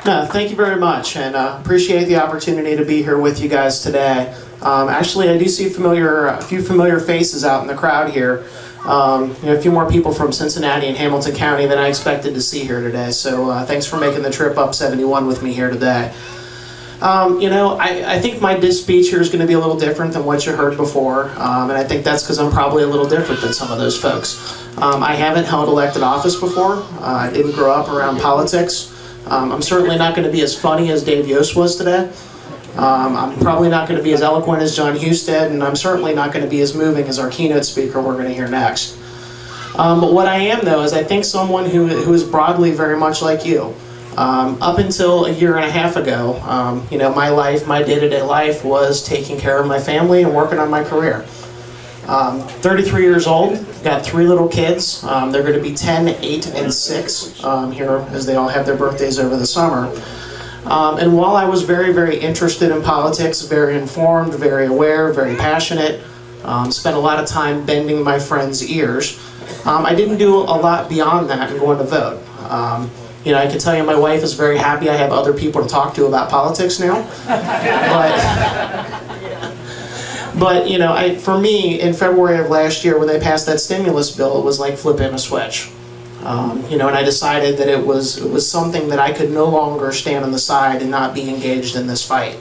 Thank you very much, and appreciate the opportunity to be here with you guys today. Actually, I do see a few familiar faces out in the crowd here. A few more people from Cincinnati and Hamilton County than I expected to see here today. So thanks for making the trip up 71 with me here today. I think my speech here is going to be a little different than what you heard before, and I think that's because I'm probably a little different than some of those folks. I haven't held elected office before. I didn't grow up around politics. I'm certainly not going to be as funny as Dave Yost was today. I'm probably not going to be as eloquent as John Husted, and I'm certainly not going to be as moving as our keynote speaker we're going to hear next. But what I am, though, is I think someone who is broadly very much like you. Up until a year and a half ago, my day-to-day life was taking care of my family and working on my career. 33 years old, got 3 little kids. They're going to be 10, 8, and 6 here as they all have their birthdays over the summer. And while I was very, very interested in politics, very informed, very aware, very passionate, spent a lot of time bending my friends' ears, I didn't do a lot beyond that and going to vote. I can tell you my wife is very happy I have other people to talk to about politics now. But for me, in February of last year when they passed that stimulus bill, it was like flipping a switch. And I decided that it was something that I could no longer stand on the side and not be engaged in this fight.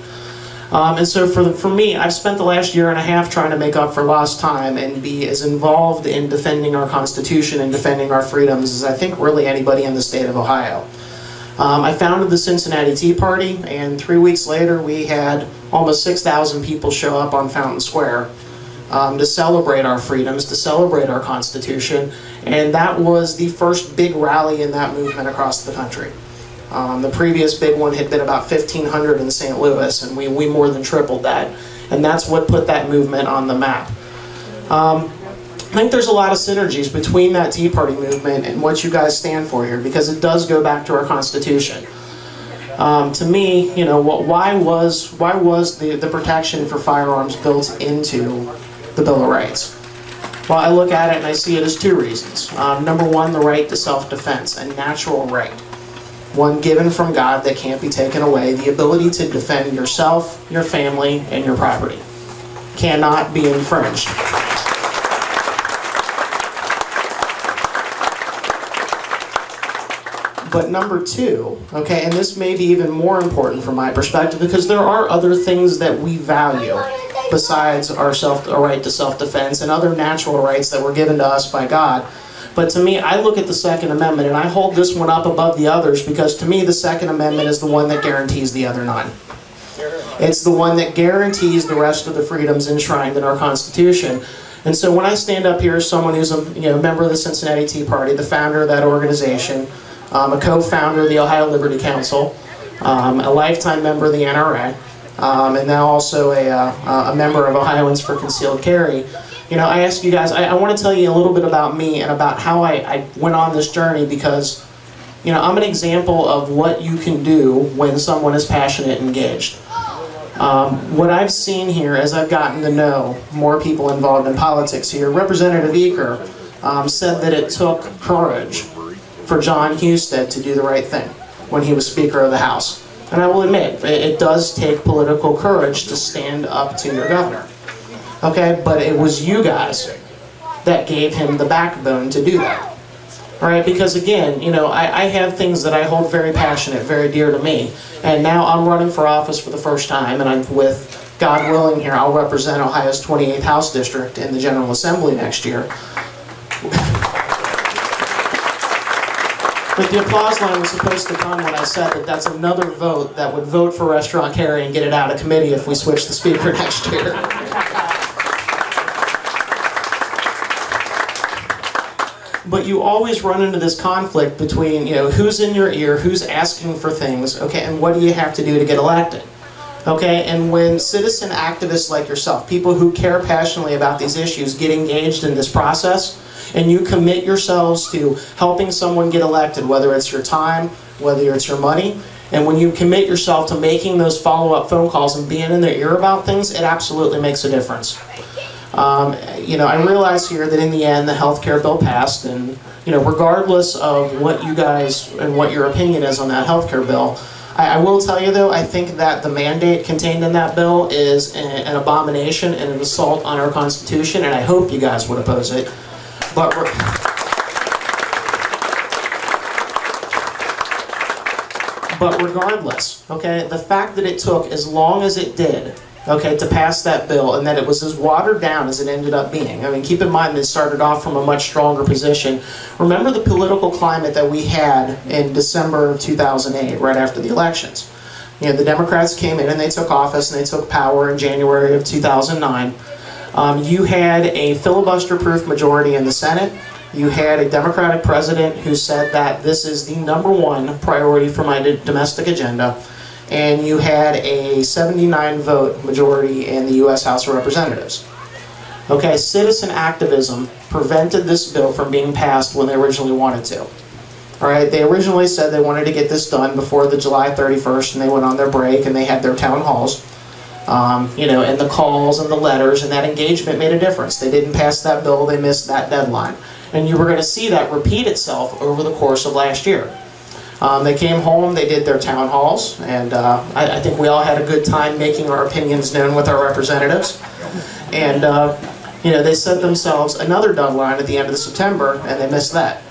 And so for me, I've spent the last year and a half trying to make up for lost time and be as involved in defending our Constitution and defending our freedoms as I think really anybody in the state of Ohio. I founded the Cincinnati Tea Party, and 3 weeks later we had almost 6,000 people show up on Fountain Square to celebrate our freedoms, to celebrate our Constitution, and that was the first big rally in that movement across the country. The previous big one had been about 1,500 in St. Louis, and we more than tripled that, and that's what put that movement on the map. I think there's a lot of synergies between that Tea Party movement and what you guys stand for here, because it does go back to our Constitution. To me, why was the protection for firearms built into the Bill of Rights? Well, I look at it and I see it as 2 reasons. Number one, the right to self-defense, a natural right. One given from God that can't be taken away, the ability to defend yourself, your family, and your property. Cannot be infringed. But number 2, okay, and this may be even more important from my perspective because there are other things that we value besides our right to self-defense and other natural rights that were given to us by God. But to me, I look at the Second Amendment and I hold this one up above the others because to me the Second Amendment is the one that guarantees the other 9. It's the one that guarantees the rest of the freedoms enshrined in our Constitution. And so when I stand up here as someone who's a member of the Cincinnati Tea Party, the founder of that organization, a co-founder of the Ohio Liberty Council, a lifetime member of the NRA, and now also a member of Ohioans for Concealed Carry, I ask you guys, I want to tell you a little bit about me and about how I went on this journey because, I'm an example of what you can do when someone is passionate and engaged. What I've seen here as I've gotten to know more people involved in politics here, Representative Eaker said that it took courage for John Husted to do the right thing when he was Speaker of the House. And I will admit, it does take political courage to stand up to your governor. Okay, but it was you guys that gave him the backbone to do that. All right, because again, I have things that I hold very passionate, very dear to me. And now I'm running for office for the first time, and I'm with, God willing here, I'll represent Ohio's 28th House District in the General Assembly next year. But the applause line was supposed to come when I said that that's another vote that would vote for Restaurant Carry and get it out of committee if we switch the speaker next year. But you always run into this conflict between, who's in your ear, who's asking for things, okay, and what do you have to do to get elected? Okay, and when citizen activists like yourself, people who care passionately about these issues, get engaged in this process, and you commit yourselves to helping someone get elected, whether it's your time, whether it's your money, and when you commit yourself to making those follow-up phone calls and being in their ear about things, it absolutely makes a difference. I realize here that in the end the health care bill passed, and regardless of what you guys and what your opinion is on that health care bill, I will tell you though, I think that the mandate contained in that bill is an abomination and an assault on our Constitution, and I hope you guys would oppose it. But regardless, okay, the fact that it took as long as it did, okay, to pass that bill, and that it was as watered down as it ended up being. I mean, keep in mind that it started off from a much stronger position. Remember the political climate that we had in December of 2008, right after the elections. You know, the Democrats came in and they took office and they took power in January of 2009. You had a filibuster-proof majority in the Senate. You had a Democratic president who said that this is the #1 priority for my domestic agenda. And you had a 79-vote majority in the U.S. House of Representatives. Okay, citizen activism prevented this bill from being passed when they originally wanted to. All right, they originally said they wanted to get this done before the July 31st, and they went on their break and they had their town halls. You know, and the calls and the letters and that engagement made a difference. They didn't pass that bill, they missed that deadline. And you were going to see that repeat itself over the course of last year. They came home, they did their town halls, and I think we all had a good time making our opinions known with our representatives. And you know, they set themselves another deadline at the end of September, and they missed that.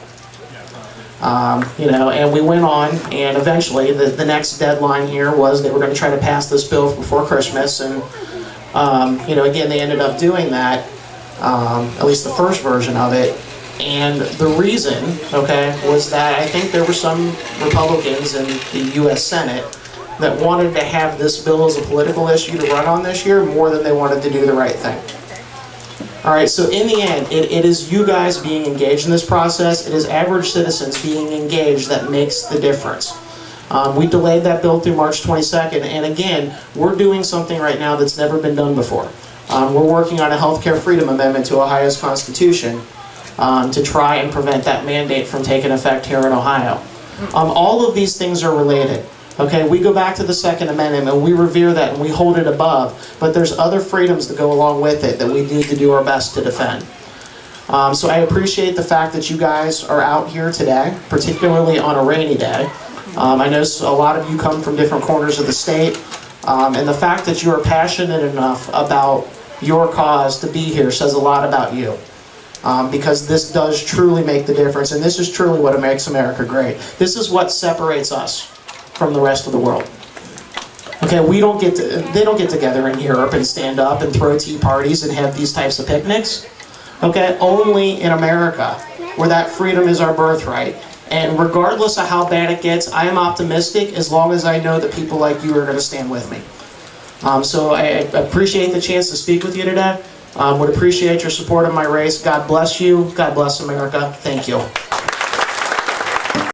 You know, and we went on, and eventually the next deadline here was they were going to try to pass this bill before Christmas, and you know, again, they ended up doing that, at least the first version of it. And the reason, okay, was that I think there were some Republicans in the U.S. Senate that wanted to have this bill as a political issue to run on this year more than they wanted to do the right thing. All right, so in the end, it is you guys being engaged in this process, it is average citizens being engaged that makes the difference. We delayed that bill through March 22nd, and again, we're doing something right now that's never been done before. We're working on a healthcare freedom amendment to Ohio's Constitution to try and prevent that mandate from taking effect here in Ohio. All of these things are related. Okay, we go back to the Second Amendment and we revere that and we hold it above, but there's other freedoms that go along with it that we need to do our best to defend. So I appreciate the fact that you guys are out here today, particularly on a rainy day. I know a lot of you come from different corners of the state, and the fact that you are passionate enough about your cause to be here says a lot about you. Because this does truly make the difference, and this is truly what makes America great. This is what separates us from the rest of the world. Okay, they don't get together in Europe and stand up and throw tea parties and have these types of picnics. Okay, only in America, where that freedom is our birthright. And regardless of how bad it gets, I am optimistic as long as I know that people like you are going to stand with me. So I appreciate the chance to speak with you today. Would appreciate your support of my race. God bless you. God bless America. Thank you.